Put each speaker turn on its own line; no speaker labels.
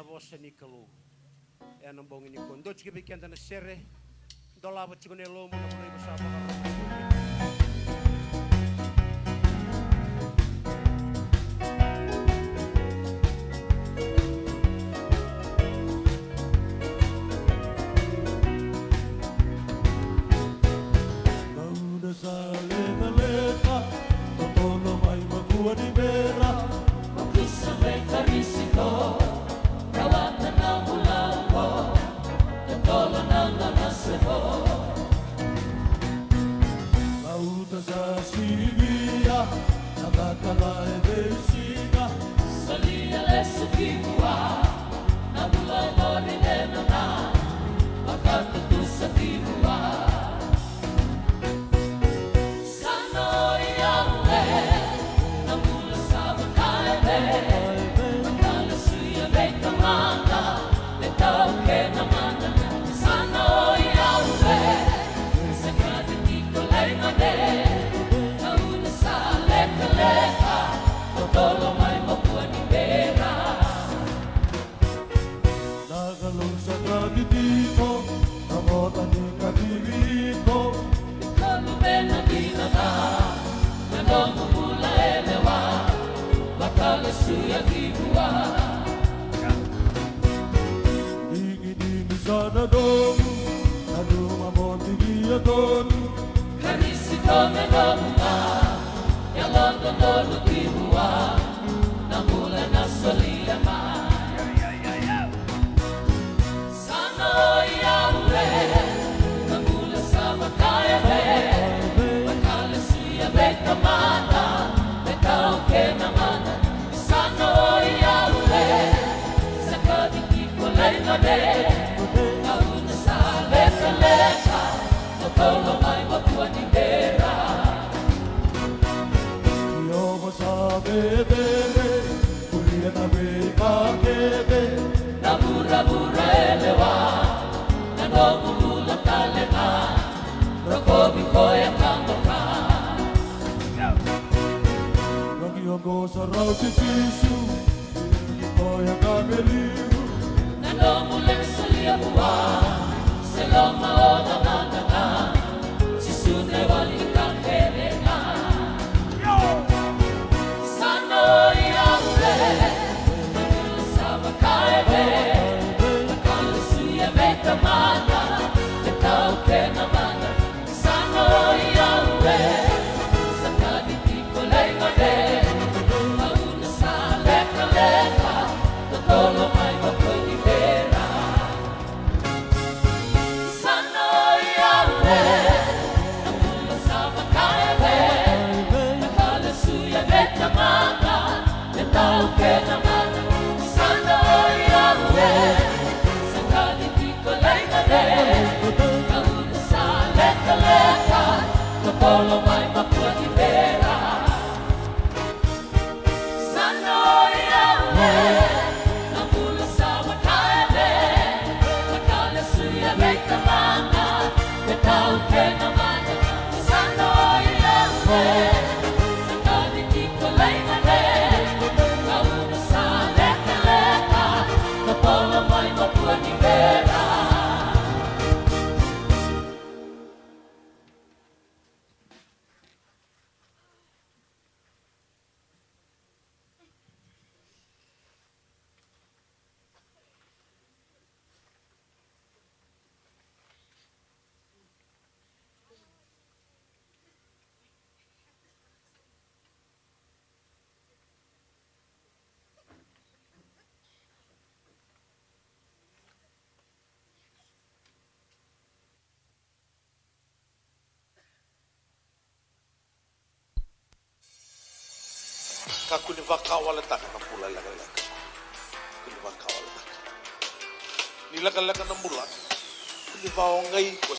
na vossa nikalu. E não bom ni kondo chiki bikenda na sere. Dola ba chiko ne lomo na pulai basapa ka.
Lekaleka, totolo mai makua di bera.
Makisa mereka risiko, rawatan na mula-ulo, totolo na naseho.
Lauta sa Sibia, nakakala e besina.
Salia le sukibua, na mula-ulo rinena na, makatutu sa tibua. Suya vivua,
Digi sana domu, aduma monti dia donu.
karisi tome domuma, ya londo dolu vivua, namula na solia ma. Sano ya ule, namula sama kaya be, makale suya beta mana, beta oke na mana. Gauna sa lekaleka, totolo mai makua di bera.
Io sa vedere, kulia na beka kebe.
Na bura-bura elewa, na nogu mula talena, rokobi koya kangoka.
Lagi ongo sa rau titisu, koya kameliu.
Mulai selia buah, selama orang nana, si sunai wali kangenena. Sano yang le, sama kaya be, kalau suya beta mana, betau kena mana. Sano yang le, sekali tiko lengode, kau nasa leka-leka, totolo mai makoi bera. Tolo mai makua di bera. Sano yawe, namula sama kaya be, makala suya beta mana, betau kena mana. Sano yawe, sakali tiko laina de, kauna sa leka-leka, tolo mai makua di bera.
Kakuni wakawala taka na pula lekaleka. Kuni wakawala taka. Ni lekaleka na mula. Kuni waongai ko